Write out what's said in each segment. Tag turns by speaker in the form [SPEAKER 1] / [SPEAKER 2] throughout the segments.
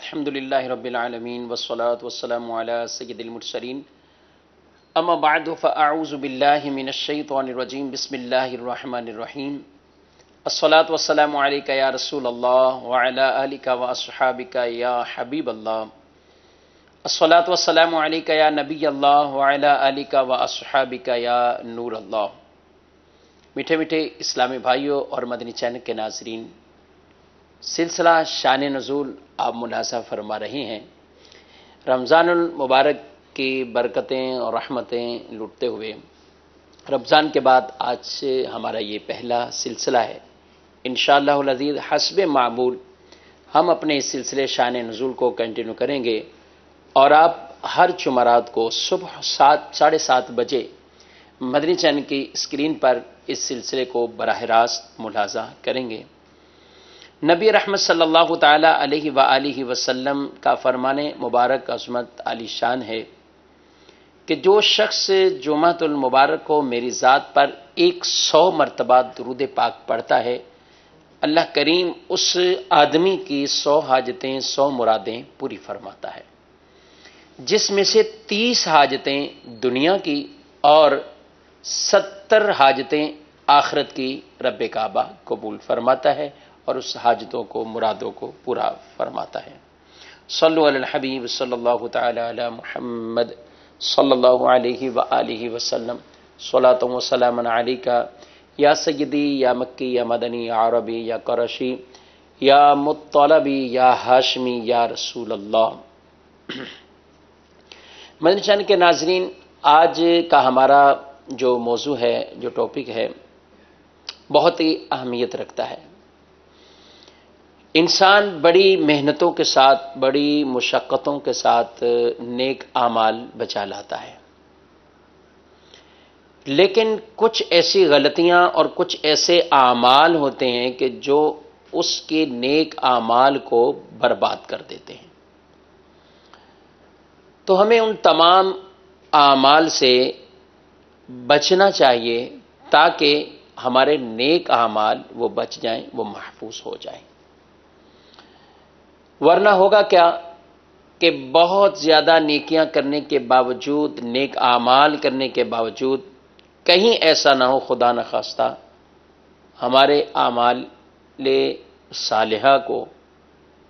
[SPEAKER 1] الحمد للہ رب العالمین والصلاة والسلام علی سید المرسلین اما بعد فاعوذ باللہ من الشیطان الرجیم بسم اللہ الرحمن الرحیم الصلاة والسلام علیکہ یا رسول اللہ وعلی آلکہ واصحابکہ یا حبیب اللہ الصلاة والسلام علیکہ یا نبی اللہ وعلی آلکہ واصحابکہ یا نور اللہ۔ میٹھے میٹھے اسلامی بھائیوں اور مدنی چینل کے ناظرین، سلسلہ شان نزول آپ ملاحظہ فرما رہے ہیں۔ رمضان المبارک کی برکتیں اور رحمتیں لوٹتے ہوئے رمضان کے بعد آج سے ہمارا یہ پہلا سلسلہ ہے۔ انشاءاللہ العزیز حسب معمول ہم اپنے اس سلسلے شان نزول کو کنٹینیو کریں گے اور آپ ہر جمعرات کو صبح 7:30 بجے مدنی چینل کی اسکرین پر اس سلسلے کو براہ راست ملاحظہ کریں گے۔ نبی رحمت صلی اللہ تعالی علیہ وآلہ وسلم کا فرمان مبارک عظمت عالی شان ہے کہ جو شخص جمعۃ المبارک کو میری ذات پر 100 مرتبہ درود پاک پڑھتا ہے، اللہ کریم اس آدمی کی 100 حاجتیں 100 مرادیں پوری فرماتا ہے، جس میں سے 30 حاجتیں دنیا کی اور 70 حاجتیں آخرت کی رب کعبہ قبول فرماتا ہے اور اس حاجتوں کو مرادوں کو پورا فرماتا ہے۔ صلو علی الحبیب صلی اللہ تعالی علی محمد صلی اللہ علیہ وآلہ وسلم، صلاۃ و سلام علیکہ یا سیدی یا مکی یا مدنی یا عربی یا قرشی یا مطلبی یا ہاشمی یا رسول اللہ۔ مدنی چینل کے ناظرین، آج کا ہمارا جو موضوع ہے، جو ٹاپک ہے، بہت ہی اہمیت رکھتا ہے۔ انسان بڑی محنتوں کے ساتھ، بڑی مشقتوں کے ساتھ نیک اعمال بچا لاتا ہے، لیکن کچھ ایسی غلطیاں اور کچھ ایسے اعمال ہوتے ہیں کہ جو اس کے نیک اعمال کو برباد کر دیتے ہیں۔ تو ہمیں ان تمام اعمال سے بچنا چاہیے تاکہ ہمارے نیک اعمال وہ بچ جائیں، وہ محفوظ ہو جائیں۔ ورنہ ہوگا کیا کہ بہت زیادہ نیکیاں کرنے کے باوجود، نیک اعمال کرنے کے باوجود کہیں ایسا نہ ہو خدا نخواستہ ہمارے اعمال صالحہ کو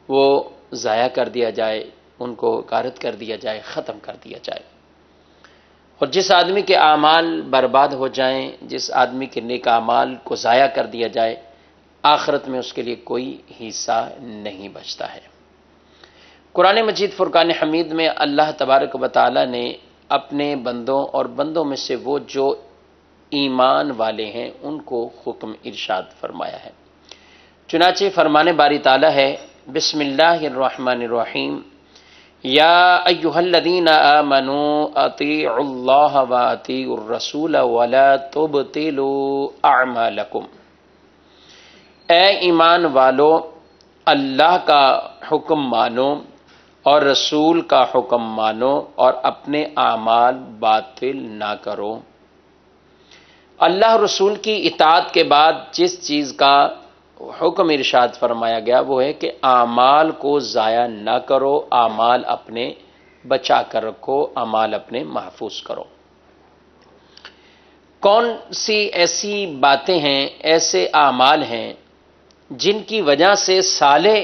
[SPEAKER 1] وہ ضائع کر دیا جائے، ان کو غارت کر دیا جائے، ختم کر دیا جائے۔ اور جس آدمی کے اعمال برباد ہو جائیں، جس آدمی کے نیک اعمال کو ضائع کر دیا جائے، آخرت میں اس کے لیے کوئی حصہ نہیں بچتا ہے۔ قرآن مجید فرقان حمید میں اللہ تبارک و تعالی نے اپنے بندوں اور بندوں میں سے وہ جو ایمان والے ہیں ان کو حکم ارشاد فرمایا ہے۔ چنانچہ فرمان باری تعالی ہے، بسم اللہ الرحمن الرحیم، یا ایھا الذین آمنوا اطیعوا اللہ واطیعوا الرسول ولا تبطلوا اعمالکم۔ اے ایمان والو، اللہ کا حکم مانو اور رسول کا حکم مانو اور اپنے اعمال باطل نہ کرو۔ اللہ رسول کی اطاعت کے بعد جس چیز کا حکم ارشاد فرمایا گیا وہ ہے کہ اعمال کو ضائع نہ کرو، اعمال اپنے بچا کر رکھو، اعمال اپنے محفوظ کرو۔ کون سی ایسی باتیں ہیں، ایسے اعمال ہیں جن کی وجہ سے صالح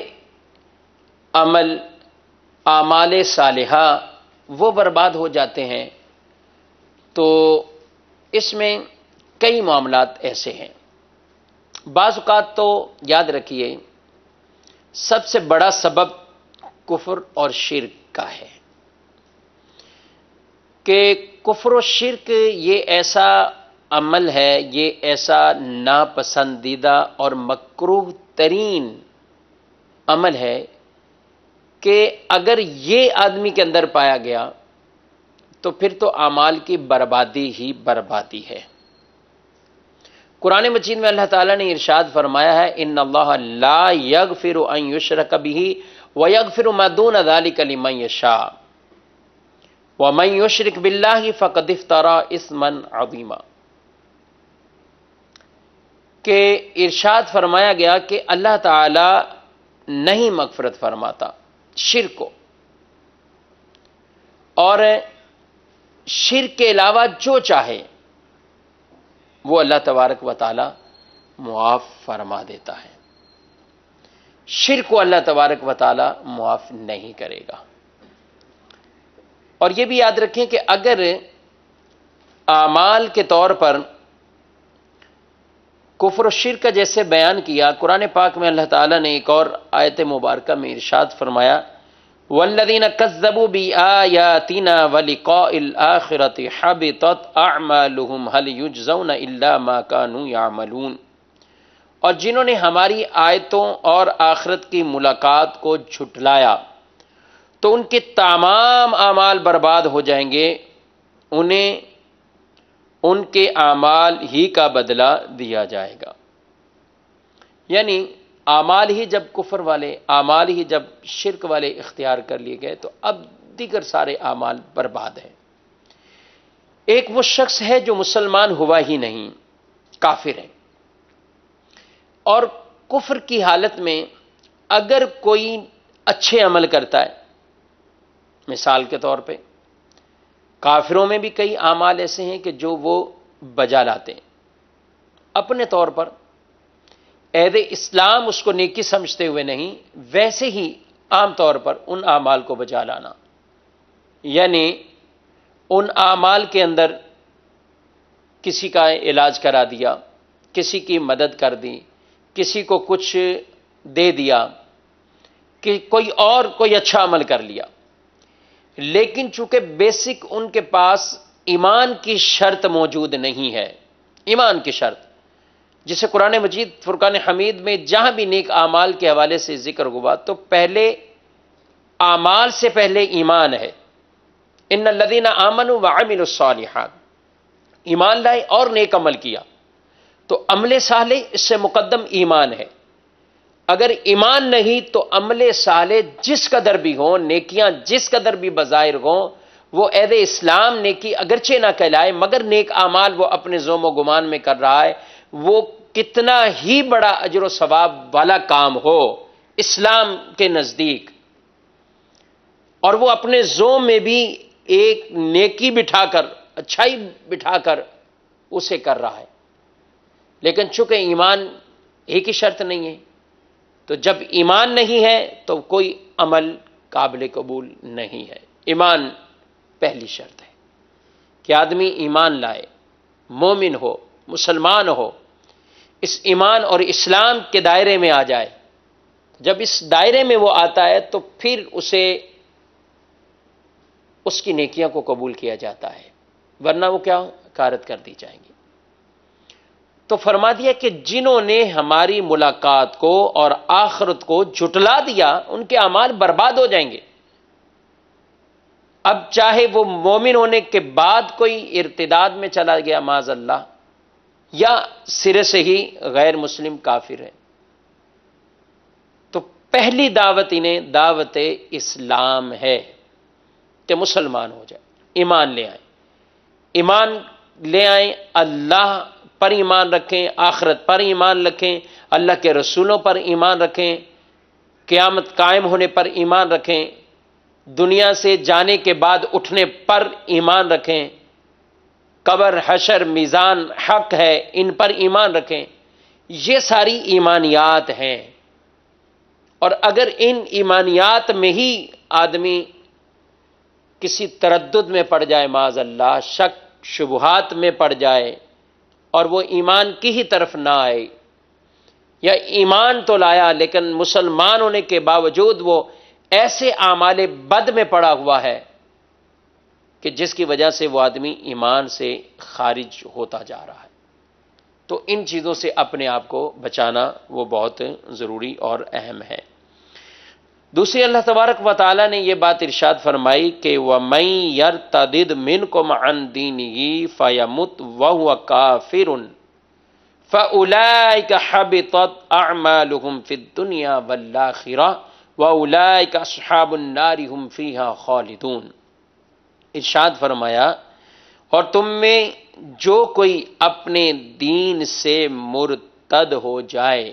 [SPEAKER 1] عمل، اعمال صالحہ وہ برباد ہو جاتے ہیں؟ تو اس میں کئی معاملات ایسے ہیں۔ بعض اوقات تو یاد رکھیے سب سے بڑا سبب کفر اور شرک کا ہے کہ کفر و شرک یہ ایسا عمل ہے، یہ ایسا ناپسندیدہ اور مکروہ ترین عمل ہے کہ اگر یہ آدمی کے اندر پایا گیا تو پھر تو اعمال کی بربادی ہی بربادی ہے۔ قرآن مجید میں اللہ تعالیٰ نے ارشاد فرمایا ہے، ان اللہ لا یغفر ان یشرک بہ ویغفر ما دون ذلک لمن یشاء ومن یشرک باللہ فقد افتری اثما عظیما۔ کہ ارشاد فرمایا گیا کہ اللہ تعالیٰ نہیں مغفرت فرماتا شرک کو، اور شرک کے علاوہ جو چاہے وہ اللہ تبارک و تعالی معاف فرما دیتا ہے۔ شرک کو اللہ تبارک و تعالی معاف نہیں کرے گا۔ اور یہ بھی یاد رکھیں کہ اگر اعمال کے طور پر کفر و شرک کا جیسے بیان کیا، قرآن پاک میں اللہ تعالیٰ نے ایک اور آیت مبارکہ میں ارشاد فرمایا، والذین کذبوا بآیاتنا ولقاء الآخرة حبطت اعمالهم هل یجزون الا ما كانوا یعملون، اور جنہوں نے ہماری آیتوں اور آخرت کی ملاقات کو جھٹلایا تو ان کے تمام اعمال برباد ہو جائیں گے، انہیں ان کے اعمال ہی کا بدلہ دیا جائے گا۔ یعنی اعمال ہی جب کفر والے، اعمال ہی جب شرک والے اختیار کر لیے گئے تو اب دیگر سارے اعمال برباد ہیں۔ ایک وہ شخص ہے جو مسلمان ہوا ہی نہیں، کافر ہے، اور کفر کی حالت میں اگر کوئی اچھے عمل کرتا ہے، مثال کے طور پہ کافروں میں بھی کئی اعمال ایسے ہیں کہ جو وہ بجا لاتے ہیں، اپنے طور پر عہد اسلام اس کو نیکی سمجھتے ہوئے نہیں، ویسے ہی عام طور پر ان اعمال کو بجا لانا، یعنی ان اعمال کے اندر کسی کا علاج کرا دیا، کسی کی مدد کر دی، کسی کو کچھ دے دیا، کہ کوئی اچھا عمل کر لیا، لیکن چونکہ بیسک ان کے پاس ایمان کی شرط موجود نہیں ہے، ایمان کی شرط جسے قرآن مجید فرقان حمید میں جہاں بھی نیک اعمال کے حوالے سے ذکر ہوا تو پہلے اعمال سے پہلے ایمان ہے۔ ان الذین آمنوا وعملوا الصالحات، ایمان لائے اور نیک عمل کیا، تو عمل صالح اس سے مقدم ایمان ہے۔ اگر ایمان نہیں تو عمل صالح جس قدر بھی ہوں، نیکیاں جس قدر بھی بظاہر ہوں، وہ عہد اسلام نیکی اگرچہ نہ کہلائے مگر نیک اعمال وہ اپنے ذوم و گمان میں کر رہا ہے، وہ کتنا ہی بڑا اجر و ثواب والا کام ہو اسلام کے نزدیک، اور وہ اپنے ذوم میں بھی ایک نیکی بٹھا کر، اچھائی بٹھا کر اسے کر رہا ہے، لیکن چونکہ ایمان ایک ہی شرط نہیں ہے، تو جب ایمان نہیں ہے تو کوئی عمل قابل قبول نہیں ہے۔ ایمان پہلی شرط ہے کہ آدمی ایمان لائے، مومن ہو، مسلمان ہو، اس ایمان اور اسلام کے دائرے میں آ جائے۔ جب اس دائرے میں وہ آتا ہے تو پھر اسے اس کی نیکیاں کو قبول کیا جاتا ہے، ورنہ وہ کیا غارت کر دی جائیں گی۔ تو فرما دیا کہ جنہوں نے ہماری ملاقات کو اور آخرت کو جھٹلا دیا ان کے اعمال برباد ہو جائیں گے۔ اب چاہے وہ مومن ہونے کے بعد کوئی ارتداد میں چلا گیا معاذ اللہ، یا سرے سے ہی غیر مسلم کافر ہے، تو پہلی دعوت انہیں دعوت اسلام ہے کہ مسلمان ہو جائے، ایمان لے آئیں، ایمان لے آئیں، اللہ پر ایمان رکھیں، آخرت پر ایمان رکھیں، اللہ کے رسولوں پر ایمان رکھیں، قیامت قائم ہونے پر ایمان رکھیں، دنیا سے جانے کے بعد اٹھنے پر ایمان رکھیں، قبر، حشر، میزان حق ہے، ان پر ایمان رکھیں۔ یہ ساری ایمانیات ہیں، اور اگر ان ایمانیات میں ہی آدمی کسی تردد میں پڑ جائے معاذ اللہ، شک شبہات میں پڑ جائے اور وہ ایمان کی ہی طرف نہ آئے، یا ایمان تو لایا لیکن مسلمان ہونے کے باوجود وہ ایسے اعمال بد میں پڑا ہوا ہے کہ جس کی وجہ سے وہ آدمی ایمان سے خارج ہوتا جا رہا ہے، تو ان چیزوں سے اپنے آپ کو بچانا وہ بہت ضروری اور اہم ہے۔ دوسری اللہ تبارک و تعالیٰ نے یہ بات ارشاد فرمائی کہ وَمَن يَرْتَدِدْ مِنْكُمْ عَنْ دِينِهِ فَيَمُتْ وَهُوَ كَافِرٌ فَأُولَئِكَ حَبِطَتْ أَعْمَالُهُمْ فِي الدُّنْيَا وَالْآخِرَةِ وَأُولَئِكَ أَصْحَابُ النَّارِ هُمْ فِيهَا خَالِدُونَ۔ ارشاد فرمایا، اور تم میں جو کوئی اپنے دین سے مرتد ہو جائے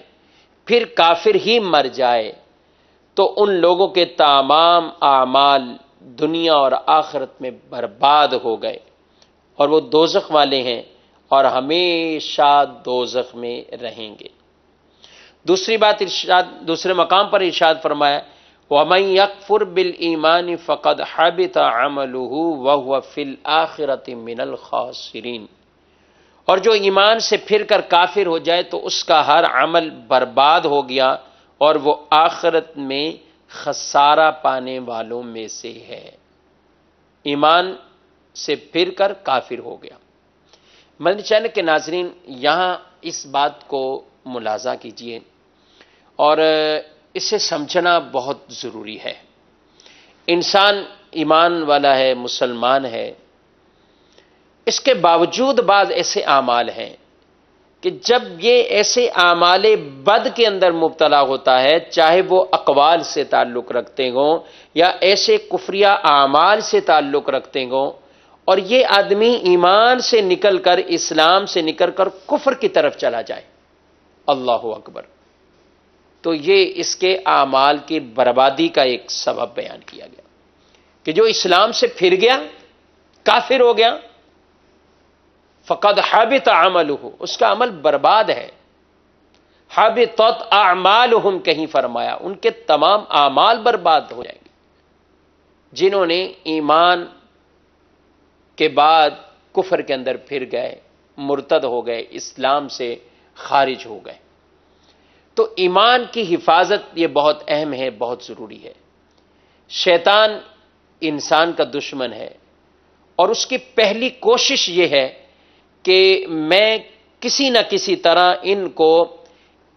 [SPEAKER 1] پھر کافر ہی مر جائے تو ان لوگوں کے تمام اعمال دنیا اور آخرت میں برباد ہو گئے اور وہ دوزخ والے ہیں اور ہمیشہ دوزخ میں رہیں گے۔ دوسری بات دوسرے مقام پر ارشاد فرمایا وَمَن يَكْفُرْ بِالْإِيمَانِ فَقَدْ حَبِطَ عَمَلُهُ وَهُوَ فِي الْآخِرَةِ مِنَ الْخَاسِرِينَ، اور جو ایمان سے پھر کر کافر ہو جائے تو اس کا ہر عمل برباد ہو گیا اور وہ آخرت میں خسارہ پانے والوں میں سے ہے۔ ایمان سے پھر کر کافر ہو گیا۔ مدنی چینل کے ناظرین، یہاں اس بات کو ملاحظہ کیجئے اور اسے سمجھنا بہت ضروری ہے۔ انسان ایمان والا ہے، مسلمان ہے، اس کے باوجود بعض ایسے اعمال ہیں کہ جب یہ ایسے اعمال بد کے اندر مبتلا ہوتا ہے، چاہے وہ اقوال سے تعلق رکھتے ہوں یا ایسے کفریہ اعمال سے تعلق رکھتے ہوں، اور یہ آدمی ایمان سے نکل کر، اسلام سے نکل کر کفر کی طرف چلا جائے، اللہ اکبر، تو یہ اس کے اعمال کی بربادی کا ایک سبب بیان کیا گیا کہ جو اسلام سے پھر گیا، کافر ہو گیا، فقد حبط عملہ، اس کا عمل برباد ہے۔ حبطت اعمالہم کہیں فرمایا، ان کے تمام اعمال برباد ہو جائیں گے۔ جنہوں نے ایمان کے بعد کفر کے اندر پھر گئے، مرتد ہو گئے، اسلام سے خارج ہو گئے، تو ایمان کی حفاظت یہ بہت اہم ہے، بہت ضروری ہے۔ شیطان انسان کا دشمن ہے اور اس کی پہلی کوشش یہ ہے کہ میں کسی نہ کسی طرح ان کو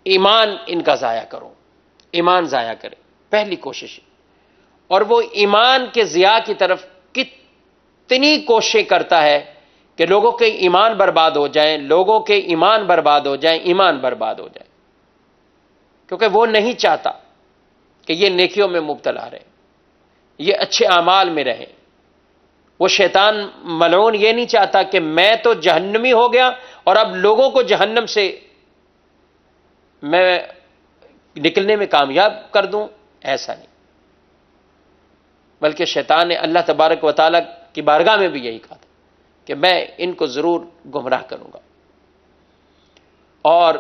[SPEAKER 1] ایمان ان کا ضائع کروں، ایمان ضائع کرے، پہلی کوشش۔ اور وہ ایمان کے ضیاع کی طرف کتنی کوششیں کرتا ہے کہ لوگوں کے ایمان برباد ہو جائیں، لوگوں کے ایمان برباد ہو جائیں، ایمان برباد ہو جائے، کیونکہ وہ نہیں چاہتا کہ یہ نیکیوں میں مبتلا رہے، یہ اچھے اعمال میں رہیں۔ وہ شیطان ملعون یہ نہیں چاہتا کہ میں تو جہنمی ہو گیا اور اب لوگوں کو جہنم سے میں نکلنے میں کامیاب کر دوں، ایسا نہیں، بلکہ شیطان نے اللہ تبارک و تعالیٰ کی بارگاہ میں بھی یہی کہا تھا کہ میں ان کو ضرور گمراہ کروں گا، اور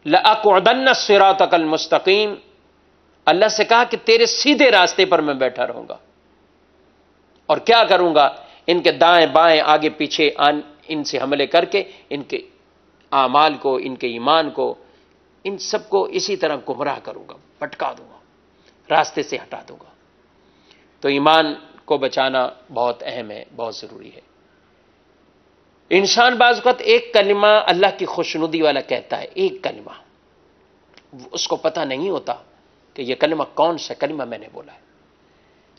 [SPEAKER 1] لَأَقْعُدَنَّ الصِّرَاطَكَ الْمُسْتَقِيمَ، اللہ سے کہا کہ تیرے سیدھے راستے پر میں بیٹھا رہوں گا، اور کیا کروں گا، ان کے دائیں بائیں آگے پیچھے ان سے حملے کر کے ان کے اعمال کو، ان کے ایمان کو، ان سب کو اسی طرح گمراہ کروں گا، بھٹکا دوں گا، راستے سے ہٹا دوں گا۔ تو ایمان کو بچانا بہت اہم ہے، بہت ضروری ہے۔ انسان بعض وقت ایک کلمہ اللہ کی خوشنودی والا کہتا ہے، ایک کلمہ، اس کو پتہ نہیں ہوتا کہ یہ کلمہ کون سا کلمہ میں نے بولا ہے،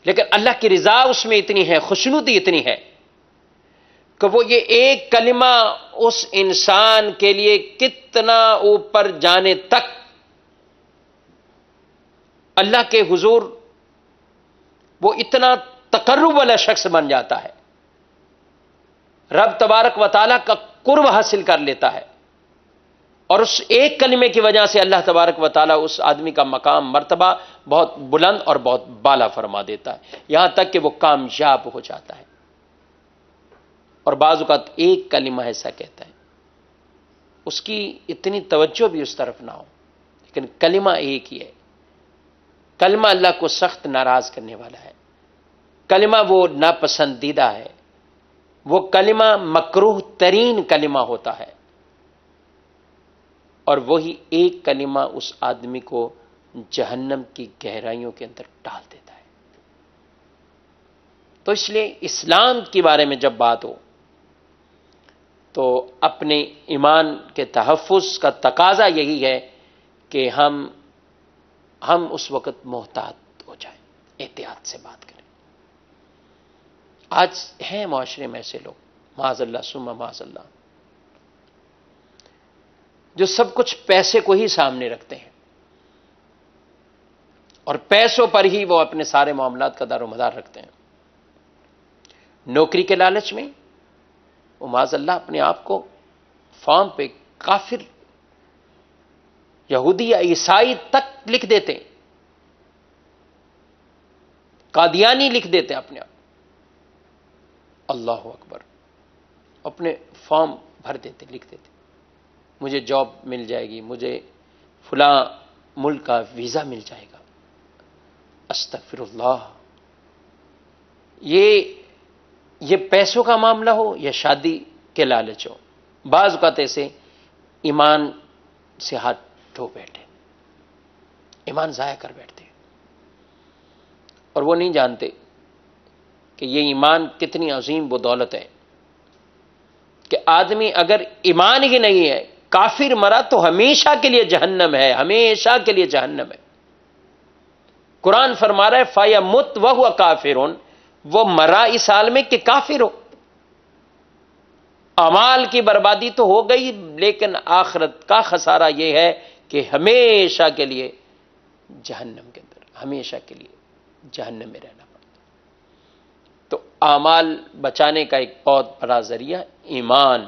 [SPEAKER 1] لیکن اللہ کی رضا اس میں اتنی ہے، خوشنودی اتنی ہے کہ وہ یہ ایک کلمہ اس انسان کے لیے کتنا اوپر جانے تک اللہ کے حضور وہ اتنا تقرب والا شخص بن جاتا ہے، رب تبارک و تعالیٰ کا قرب حاصل کر لیتا ہے، اور اس ایک کلمے کی وجہ سے اللہ تبارک و تعالیٰ اس آدمی کا مقام، مرتبہ بہت بلند اور بہت بالا فرما دیتا ہے، یہاں تک کہ وہ کامیاب ہو جاتا ہے۔ اور بعض اوقات ایک کلمہ ایسا کہتا ہے، اس کی اتنی توجہ بھی اس طرف نہ ہو، لیکن کلمہ ایک ہی ہے۔ کلمہ اللہ کو سخت ناراض کرنے والا ہے، کلمہ وہ ناپسندیدہ ہے، وہ کلمہ مکروہ ترین کلمہ ہوتا ہے، اور وہی ایک کلمہ اس آدمی کو جہنم کی گہرائیوں کے اندر ڈال دیتا ہے۔ تو اس لیے اسلام کے بارے میں جب بات ہو تو اپنے ایمان کے تحفظ کا تقاضا یہی ہے کہ ہم اس وقت محتاط ہو جائیں، احتیاط سے بات کریں۔ آج ہیں معاشرے میں ایسے لوگ، معاذ اللہ ثم معاذ اللہ، جو سب کچھ پیسے کو ہی سامنے رکھتے ہیں اور پیسوں پر ہی وہ اپنے سارے معاملات کا دار و مدار رکھتے ہیں۔ نوکری کے لالچ میں وہ معاذ اللہ اپنے آپ کو فارم پہ کافر، یہودی یا عیسائی تک لکھ دیتے ہیں، قادیانی لکھ دیتے اپنے آپ، اللہ اکبر، اپنے فارم بھر دیتے، لکھ دیتے مجھے جاب مل جائے گی، مجھے فلاں ملک کا ویزا مل جائے گا۔ استغفر اللہ۔ یہ پیسوں کا معاملہ ہو یا شادی کے لالچ ہو، بعض اوقات ایسے ایمان سے ہاتھ دھو بیٹھے، ایمان ضائع کر بیٹھتے اور وہ نہیں جانتے کہ یہ ایمان کتنی عظیم وہ دولت ہے کہ آدمی اگر ایمان ہی نہیں ہے، کافر مرا تو ہمیشہ کے لیے جہنم ہے، ہمیشہ کے لیے جہنم ہے۔ قرآن فرما رہا ہے فَيَمُتْ وَهُوَ كَافِرٌ، وہ مرا اس حال میں کہ کافر ہو۔ اعمال کی بربادی تو ہو گئی، لیکن آخرت کا خسارہ یہ ہے کہ ہمیشہ کے لیے جہنم کے اندر، ہمیشہ کے لیے جہنم میں رہنا پڑتا۔ تو اعمال بچانے کا ایک بہت بڑا ذریعہ ایمان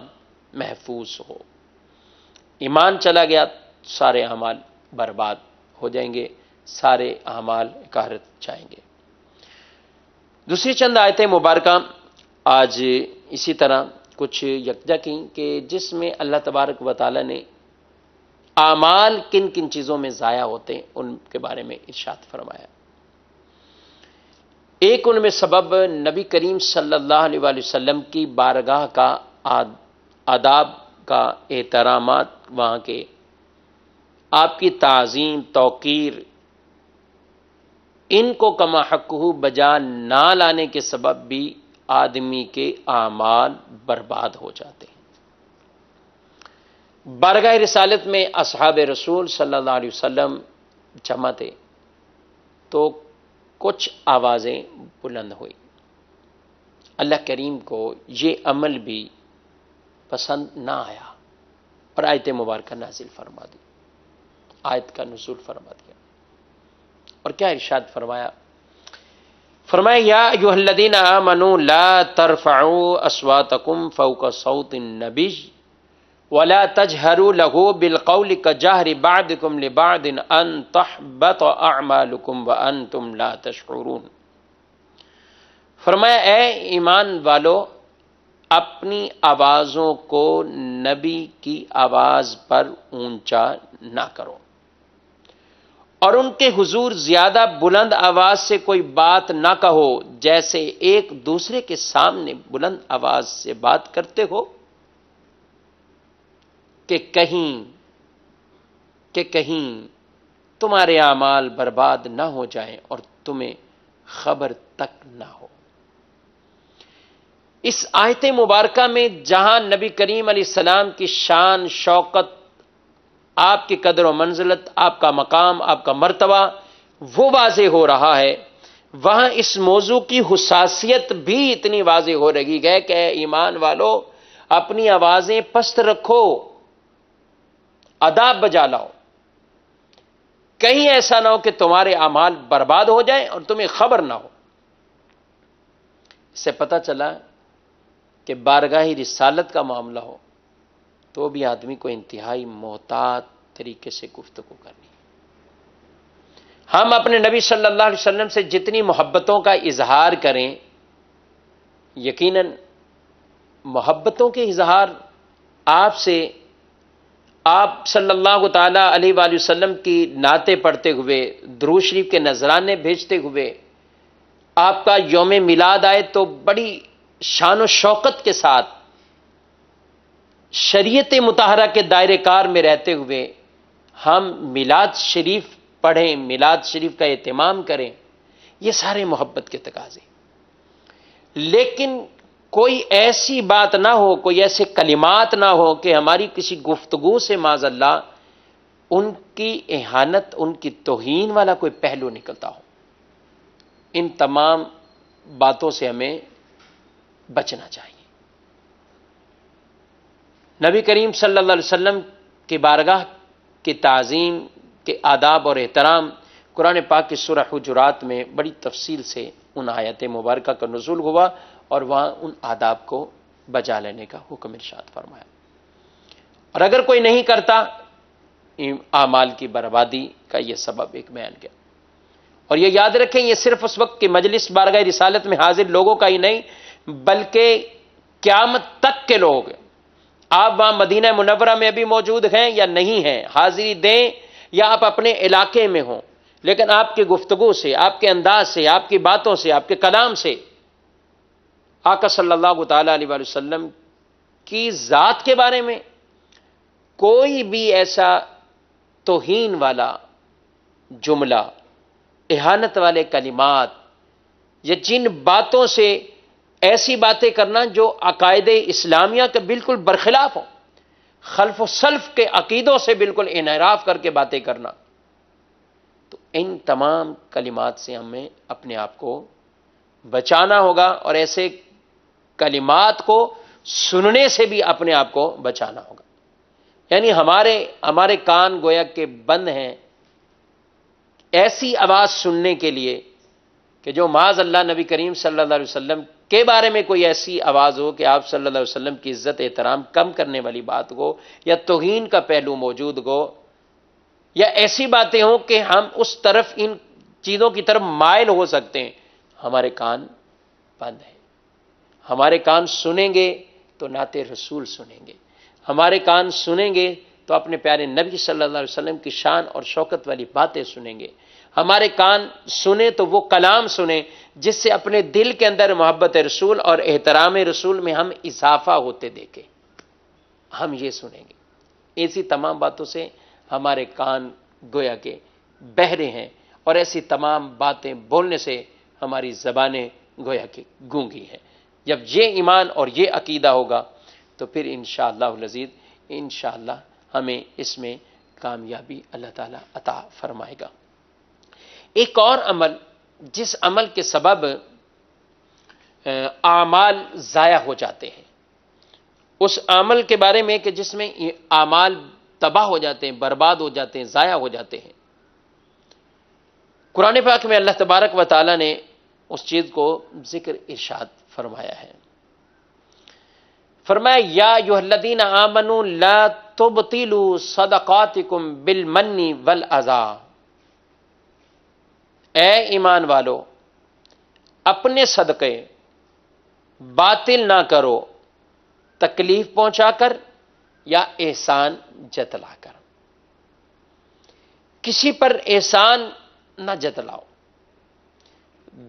[SPEAKER 1] محفوظ ہو۔ ایمان چلا گیا، سارے اعمال برباد ہو جائیں گے، سارے اعمال غارت جائیں گے۔ دوسری چند آیتیں مبارکہ آج اسی طرح کچھ یکجا کی کہ جس میں اللہ تبارک و تعالی نے اعمال کن کن چیزوں میں ضائع ہوتے ہیں ان کے بارے میں ارشاد فرمایا۔ ایک ان میں سبب نبی کریم صلی اللہ علیہ وآلہ وسلم کی بارگاہ کا آداب کا احترامات، وہاں کے آپ کی تعظیم توقیر، ان کو کما حقہ بجا نہ لانے کے سبب بھی آدمی کے اعمال برباد ہو جاتے ہیں۔ بارگاہ رسالت میں اصحاب رسول صلی اللہ علیہ وسلم جمع تھے تو کچھ آوازیں بلند ہوئی۔ اللہ کریم کو یہ عمل بھی پسند نہ آیا اور آیت مبارکہ نازل فرما دی، آیت کا نزول فرما دیا۔ اور کیا ارشاد فرمایا؟ فرمایا یا ایھا الذین آمنوا لا ترفعوا اصواتکم فوق صوت النبی ولا تجهروا له بالقول كجهر بعضكم لبعض ان تحبط اعمالكم وانتم لا تشعرون۔ فرمایا اے ایمان والو، اپنی آوازوں کو نبی کی آواز پر اونچا نہ کرو، اور ان کے حضور زیادہ بلند آواز سے کوئی بات نہ کہو جیسے ایک دوسرے کے سامنے بلند آواز سے بات کرتے ہو کہ کہیں تمہارے اعمال برباد نہ ہو جائیں اور تمہیں خبر تک نہ ہو۔ اس آیت مبارکہ میں جہاں نبی کریم علیہ السلام کی شان شوکت، آپ کی قدر و منزلت، آپ کا مقام، آپ کا مرتبہ وہ واضح ہو رہا ہے، وہاں اس موضوع کی حساسیت بھی اتنی واضح ہو رہی ہے کہ اے ایمان والو، اپنی آوازیں پست رکھو، آداب بجا لاؤ، کہیں ایسا نہ ہو کہ تمہارے اعمال برباد ہو جائیں اور تمہیں خبر نہ ہو۔ اس سے پتہ چلا کہ بارگاہ رسالت کا معاملہ ہو تو بھی آدمی کو انتہائی محتاط طریقے سے گفتگو کرنی ہے۔ ہم اپنے نبی صلی اللہ علیہ وسلم سے جتنی محبتوں کا اظہار کریں، یقیناً محبتوں کے اظہار آپ سے، آپ صلی اللہ تعالی علیہ وآلہ وسلم کی نعتیں پڑھتے ہوئے، درود شریف کے نذرانے بھیجتے ہوئے، آپ کا یوم میلاد آئے تو بڑی شان و شوکت کے ساتھ شریعت مطہرہ کے دائرے کار میں رہتے ہوئے ہم میلاد شریف پڑھیں، میلاد شریف کا اہتمام کریں، یہ سارے محبت کے تقاضے۔ لیکن کوئی ایسی بات نہ ہو، کوئی ایسے کلمات نہ ہو کہ ہماری کسی گفتگو سے معاذ اللہ ان کی اہانت، ان کی توہین والا کوئی پہلو نکلتا ہو۔ ان تمام باتوں سے ہمیں بچنا چاہیے۔ نبی کریم صلی اللہ علیہ وسلم کی بارگاہ کی تعظیم کے آداب اور احترام قرآن پاک کی سورہ حجرات میں بڑی تفصیل سے ان آیت مبارکہ کا نزول ہوا اور وہاں ان آداب کو بجا لینے کا حکم ارشاد فرمایا۔ اور اگر کوئی نہیں کرتا، اعمال کی بربادی کا یہ سبب ایک بیان کیا۔ اور یہ یاد رکھیں، یہ صرف اس وقت کی مجلس بارگاہ رسالت میں حاضر لوگوں کا ہی نہیں، بلکہ قیامت تک کے لوگ، آپ وہاں مدینہ منورہ میں ابھی موجود ہیں یا نہیں ہیں، حاضری دیں یا آپ اپنے علاقے میں ہوں، لیکن آپ کی گفتگو سے، آپ کے انداز سے، آپ کی باتوں سے، آپ کے کلام سے آقا صلی اللہ تعالی علیہ وآلہ وسلم کی ذات کے بارے میں کوئی بھی ایسا توہین والا جملہ، اہانت والے کلمات، یا جن باتوں سے ایسی باتیں کرنا جو عقائد اسلامیہ کے بالکل برخلاف ہوں، خلف و سلف کے عقیدوں سے بالکل انحراف کر کے باتیں کرنا، تو ان تمام کلمات سے ہمیں اپنے آپ کو بچانا ہوگا، اور ایسے کلمات کو سننے سے بھی اپنے آپ کو بچانا ہوگا۔ یعنی ہمارے کان گویا کہ بند ہیں ایسی آواز سننے کے لیے کہ جو معاذ اللہ نبی کریم صلی اللہ علیہ وسلم کے بارے میں کوئی ایسی آواز ہو کہ آپ صلی اللہ علیہ وسلم کی عزت احترام کم کرنے والی بات ہو، یا توہین کا پہلو موجود ہو، یا ایسی باتیں ہوں کہ ہم اس طرف، ان چیزوں کی طرف مائل ہو سکتے ہیں۔ ہمارے کان بند ہیں۔ ہمارے کان سنیں گے تو نعت رسول سنیں گے، ہمارے کان سنیں گے تو اپنے پیارے نبی صلی اللہ علیہ وسلم کی شان اور شوکت والی باتیں سنیں گے، ہمارے کان سنیں تو وہ کلام سنیں جس سے اپنے دل کے اندر محبت رسول اور احترام رسول میں ہم اضافہ ہوتے دیکھیں، ہم یہ سنیں گے۔ ایسی تمام باتوں سے ہمارے کان گویا کہ بہرے ہیں، اور ایسی تمام باتیں بولنے سے ہماری زبانیں گویا کہ گونگی ہیں۔ جب یہ ایمان اور یہ عقیدہ ہوگا تو پھر انشاءاللہ العزیز، انشاءاللہ ہمیں اس میں کامیابی اللہ تعالیٰ عطا فرمائے گا۔ ایک اور عمل جس عمل کے سبب اعمال ضائع ہو جاتے ہیں، اس عمل کے بارے میں کہ جس میں اعمال تباہ ہو جاتے ہیں، برباد ہو جاتے ہیں، ضائع ہو جاتے ہیں، قرآن پاک میں اللہ تبارک و تعالی نے اس چیز کو ذکر ارشاد فرمایا ہے۔ فرمایا یا ایھا الذین آمنوا لا تبطلوا صدقاتکم بالمن والاذی، اے ایمان والو اپنے صدقے باطل نہ کرو تکلیف پہنچا کر یا احسان جتلا کر۔ کسی پر احسان نہ جتلاؤ،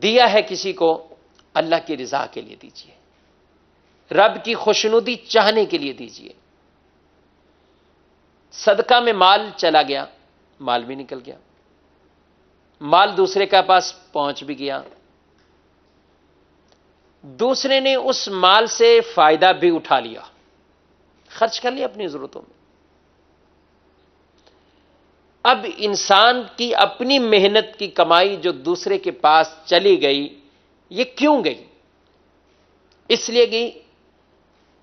[SPEAKER 1] دیا ہے کسی کو اللہ کی رضا کے لیے دیجیے، رب کی خوشنودی چاہنے کے لیے دیجیے۔ صدقہ میں مال چلا گیا، مال بھی نکل گیا، مال دوسرے کے پاس پہنچ بھی گیا، دوسرے نے اس مال سے فائدہ بھی اٹھا لیا، خرچ کر لیا اپنی ضرورتوں میں۔ اب انسان کی اپنی محنت کی کمائی جو دوسرے کے پاس چلی گئی، یہ کیوں گئی؟ اس لیے گئی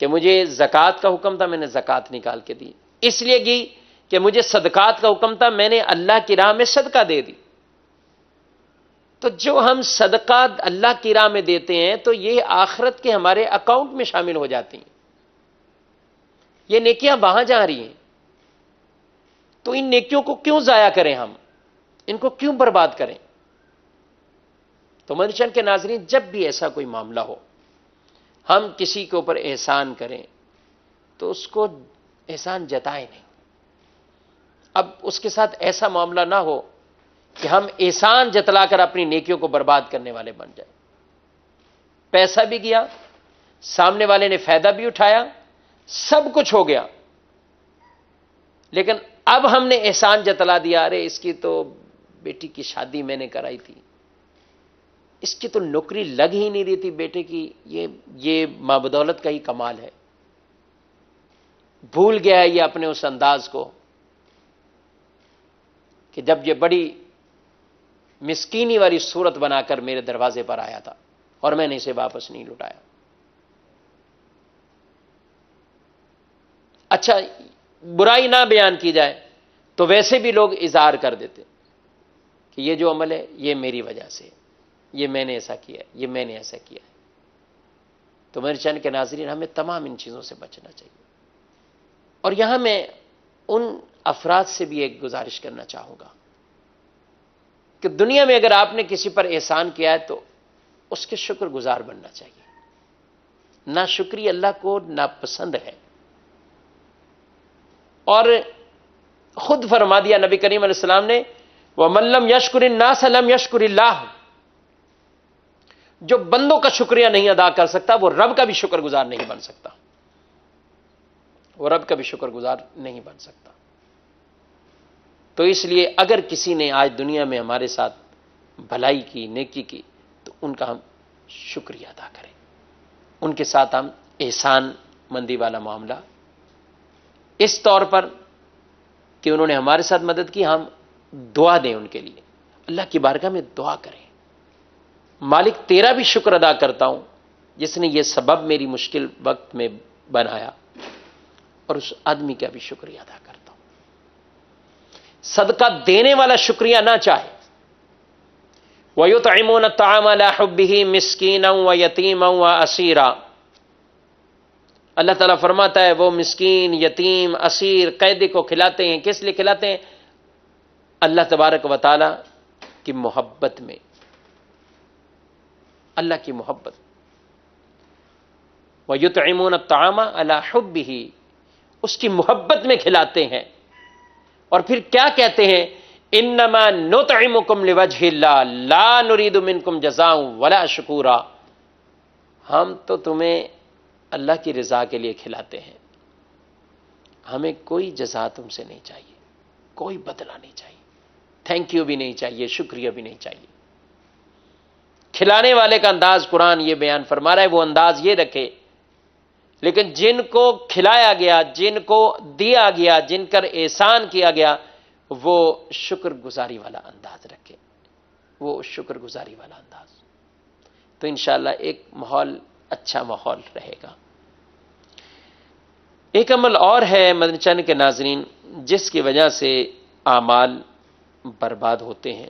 [SPEAKER 1] کہ مجھے زکوٰۃ کا حکم تھا، میں نے زکوٰۃ نکال کے دی، اس لیے گئی کہ مجھے صدقات کا حکم تھا، میں نے اللہ کی راہ میں صدقہ دے دی۔ تو جو ہم صدقہ اللہ کی راہ میں دیتے ہیں تو یہ آخرت کے ہمارے اکاؤنٹ میں شامل ہو جاتی ہیں، یہ نیکیاں وہاں جا رہی ہیں، تو ان نیکیوں کو کیوں ضائع کریں، ہم ان کو کیوں برباد کریں؟ تو مدنی کے ناظرین، جب بھی ایسا کوئی معاملہ ہو، ہم کسی کے اوپر احسان کریں تو اس کو احسان جتائیں نہیں۔ اب اس کے ساتھ ایسا معاملہ نہ ہو کہ ہم احسان جتلا کر اپنی نیکیوں کو برباد کرنے والے بن جائیں۔ پیسہ بھی گیا، سامنے والے نے فائدہ بھی اٹھایا، سب کچھ ہو گیا، لیکن اب ہم نے احسان جتلا دیا، ارے اس کی تو بیٹی کی شادی میں نے کرائی تھی، اس کی تو نوکری لگ ہی نہیں رہی تھی بیٹے کی، یہ ماں بدولت کا ہی کمال ہے۔ بھول گیا ہے یہ اپنے اس انداز کو کہ جب یہ بڑی مسکینی والی صورت بنا کر میرے دروازے پر آیا تھا اور میں نے اسے واپس نہیں لوٹایا۔ اچھا، برائی نہ بیان کی جائے تو ویسے بھی لوگ اظہار کر دیتے کہ یہ جو عمل ہے یہ میری وجہ سے، یہ میں نے ایسا کیا ہے، یہ میں نے ایسا کیا ہے۔ تو میرے چینل کے ناظرین، ہمیں تمام ان چیزوں سے بچنا چاہیے۔ اور یہاں میں ان افراد سے بھی ایک گزارش کرنا چاہوں گا کہ دنیا میں اگر آپ نے کسی پر احسان کیا ہے تو اس کے شکر گزار بننا چاہیے. ناشکری اللہ کو ناپسند ہے. اور خود فرما دیا نبی کریم علیہ السلام نے وَمَن لَّمْ يَشْكُرِ النَّاسَ لَمْ يَشْكُرِ اللَّهُ. جو بندوں کا شکریہ نہیں ادا کر سکتا وہ رب کا بھی شکر گزار نہیں بن سکتا. وہ رب کا بھی شکر گزار نہیں بن سکتا. تو اس لیے اگر کسی نے آج دنیا میں ہمارے ساتھ بھلائی کی، نیکی کی، تو ان کا ہم شکریہ ادا کریں. ان کے ساتھ ہم احسان مندی والا معاملہ اس طور پر کہ انہوں نے ہمارے ساتھ مدد کی، ہم دعا دیں ان کے لیے، اللہ کی بارگاہ میں دعا کریں. مالک تیرا بھی شکر ادا کرتا ہوں جس نے یہ سبب میری مشکل وقت میں بنایا، اور اس آدمی کا بھی شکریہ ادا کرتا ہوں. صدقہ دینے والا شکریہ نہ چاہے. وَيُطْعِمُونَ الطَّعَامَ عَلَىٰ حُبِّهِ مِسْكِينًا وَيَتِيمًا وَأَسِيرًا. اللہ تعالیٰ فرماتا ہے وہ مسکین، یتیم، اسیر، قیدی کو کھلاتے ہیں. کس لیے کھلاتے ہیں؟ اللہ تبارک و تعالیٰ کی محبت میں، اللہ کی محبت. وَيُطْعِمُونَ الطَّعَامَ عَلَىٰ حُبِّهِ، اس کی محبت میں کھلاتے ہیں. اور پھر کیا کہتے ہیں؟ انما نطعمکم لوجہ اللہ لا نرید منکم جزاء ولا شکورا. ہم تو تمہیں اللہ کی رضا کے لیے کھلاتے ہیں، ہمیں کوئی جزا تم سے نہیں چاہیے، کوئی بدلہ نہیں چاہیے، تھینک یو بھی نہیں چاہیے، شکریہ بھی نہیں چاہیے. کھلانے والے کا انداز قرآن یہ بیان فرما رہا ہے وہ انداز یہ رکھے. لیکن جن کو کھلایا گیا، جن کو دیا گیا، جن پر احسان کیا گیا، وہ شکر گزاری والا انداز رکھے، وہ شکر گزاری والا انداز. تو انشاءاللہ ایک ماحول، اچھا ماحول رہے گا. ایک عمل اور ہے مدنی چینل کے ناظرین جس کی وجہ سے اعمال برباد ہوتے ہیں.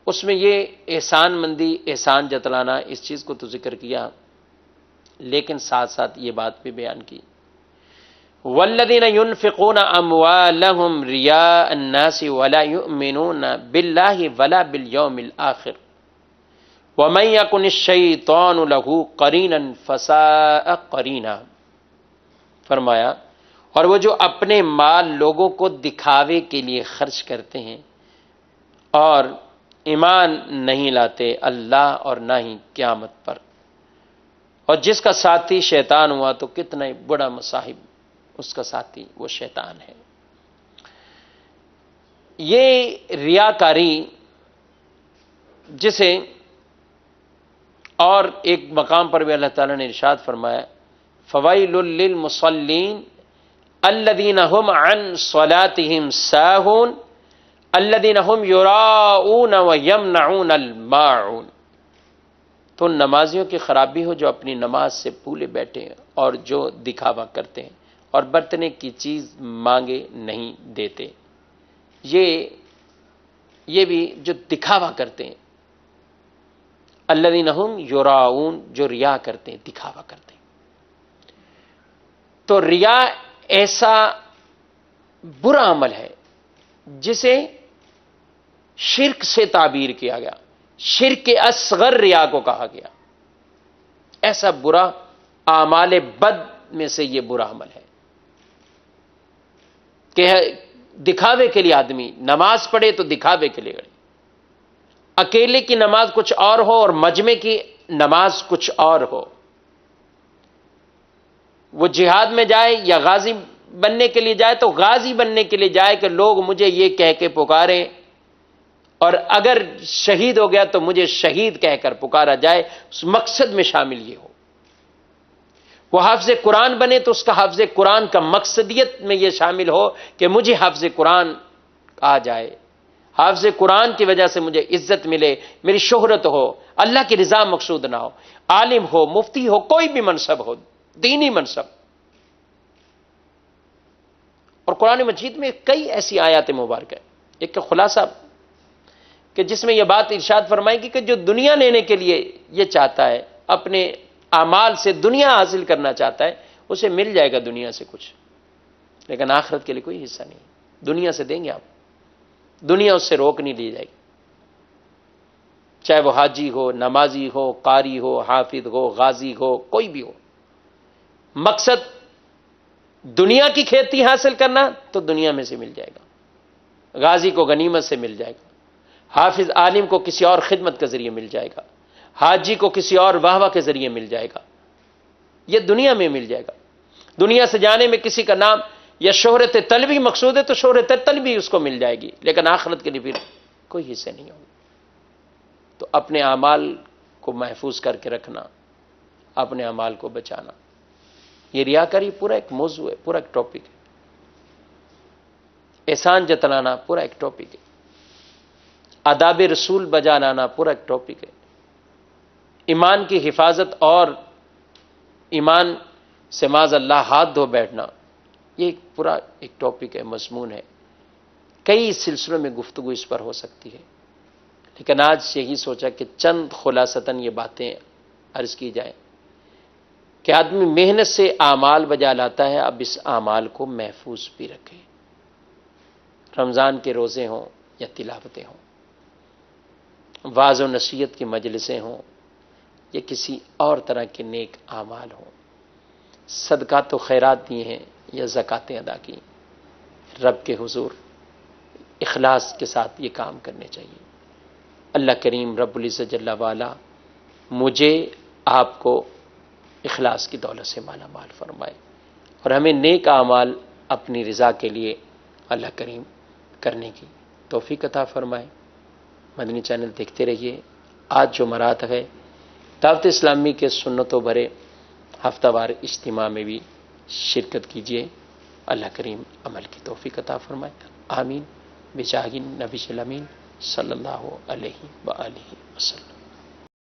[SPEAKER 1] اس میں یہ احسان مندی، احسان جتلانا، اس چیز کو تو ذکر کیا، لیکن ساتھ ساتھ یہ بات بھی بیان کی والذین ينفقون اموالهم رئاء الناس ولا يؤمنون باللہ ولا بالیوم الآخر ومن یکن الشیطان له قرینا فساء قرینا. فرمایا اور وہ جو اپنے مال لوگوں کو دکھاوے کے لیے خرچ کرتے ہیں اور ایمان نہیں لاتے اللہ اور نہ ہی قیامت پر، اور جس کا ساتھی شیطان ہوا تو کتنا ہی بڑا مصاحب اس کا ساتھی وہ شیطان ہے. یہ ریاکاری جسے اور ایک مقام پر بھی اللہ تعالیٰ نے ارشاد فرمایا فویل للمصلین الذین هم عن صلاتهم ساہون الذین هم یراؤون ویمنعون الماعون. تو نمازیوں کی خرابی ہو جو اپنی نماز سے بھولے بیٹھے ہیں اور جو دکھاوا کرتے ہیں اور برتنے کی چیز مانگے نہیں دیتے. یہ بھی جو دکھاوا کرتے ہیں، الذین هم یراؤون، جو ریا کرتے ہیں، دکھاوا کرتے ہیں. تو ریا ایسا برا عمل ہے جسے شرک سے تعبیر کیا گیا، شرک اصغر ریا کو کہا گیا. ایسا برا اعمال بد میں سے یہ برا عمل ہے کہ دکھاوے کے لیے آدمی نماز پڑھے تو دکھاوے کے لیے پڑھے. اکیلے کی نماز کچھ اور ہو اور مجمع کی نماز کچھ اور ہو. وہ جہاد میں جائے یا غازی بننے کے لیے جائے تو غازی بننے کے لیے جائے کہ لوگ مجھے یہ کہہ کے پکاریں، اور اگر شہید ہو گیا تو مجھے شہید کہہ کر پکارا جائے، اس مقصد میں شامل یہ ہو. وہ حافظ قرآن بنے تو اس کا حافظ قرآن کا مقصدیت میں یہ شامل ہو کہ مجھے حافظ قرآن کہا جائے، حافظ قرآن کی وجہ سے مجھے عزت ملے، میری شہرت ہو، اللہ کی رضا مقصود نہ ہو. عالم ہو، مفتی ہو، کوئی بھی منصب ہو، دینی منصب. اور قرآن مجید میں کئی ایسی آیات مبارکہ ہیں. ایک کا خلاصہ کہ جس میں یہ بات ارشاد فرمائی گی کہ جو دنیا لینے کے لیے یہ چاہتا ہے، اپنے اعمال سے دنیا حاصل کرنا چاہتا ہے، اسے مل جائے گا دنیا سے کچھ، لیکن آخرت کے لیے کوئی حصہ نہیں. دنیا سے دیں گے آپ، دنیا اس سے روک نہیں لی جائے گی، چاہے وہ حاجی ہو، نمازی ہو، قاری ہو، حافظ ہو، غازی ہو، کوئی بھی ہو۔ مقصد دنیا کی کھیتی حاصل کرنا تو دنیا میں سے مل جائے گا، غازی کو غنیمت سے مل جائے گا، حافظ عالم کو کسی اور خدمت کے ذریعے مل جائے گا، حاجی کو کسی اور واہ کے ذریعے مل جائے گا، یہ دنیا میں مل جائے گا۔ دنیا سے جانے میں کسی کا نام یا شہرت طلبی مقصود ہے تو شہرت طلبی اس کو مل جائے گی، لیکن آخرت کے لیے پھر کوئی حصے نہیں ہوگا۔ تو اپنے اعمال کو محفوظ کر کے رکھنا، اپنے اعمال کو بچانا، یہ ریاکاری پورا ایک موضوع ہے، پورا ایک ٹاپک ہے۔ احسان جتلانا پورا ایک ٹاپک ہے۔ آداب رسول بجا لانا پورا ایک ٹاپک ہے۔ ایمان کی حفاظت اور ایمان سے معاذ اللہ ہاتھ دھو بیٹھنا، یہ پورا ایک ٹاپک ہے، مضمون ہے۔ کئی سلسلوں میں گفتگو اس پر ہو سکتی ہے، لیکن آج یہی سوچا کہ چند خلاصتاً یہ باتیں عرض کی جائیں کہ آدمی محنت سے اعمال بجا لاتا ہے، اب اس اعمال کو محفوظ بھی رکھے، رمضان کے روزے ہوں یا تلاوتیں ہوں، واعظ و نصیحت کی مجلسیں ہوں یا کسی اور طرح کے نیک اعمال ہوں، صدقات و خیرات دیے ہیں یا زکاتیں ادا کی، رب کے حضور اخلاص کے ساتھ یہ کام کرنے چاہیے۔ اللہ کریم رب العزت جل وعلا مجھے آپ کو اخلاص کی دولت سے مالا مال فرمائے اور ہمیں نیک اعمال اپنی رضا کے لیے اللہ کریم کرنے کی توفیق عطا فرمائے۔ مدنی چینل دیکھتے رہیے۔ آج جو مرات ہے دعوت اسلامی کے سنتوں بھرے ہفتہ وار اجتماع میں بھی شرکت کیجیے۔ اللہ کریم عمل کی توفیق عطا فرمائے، آمین، بجاہ نبی الامین صلی اللہ علیہ وآلہ وسلم۔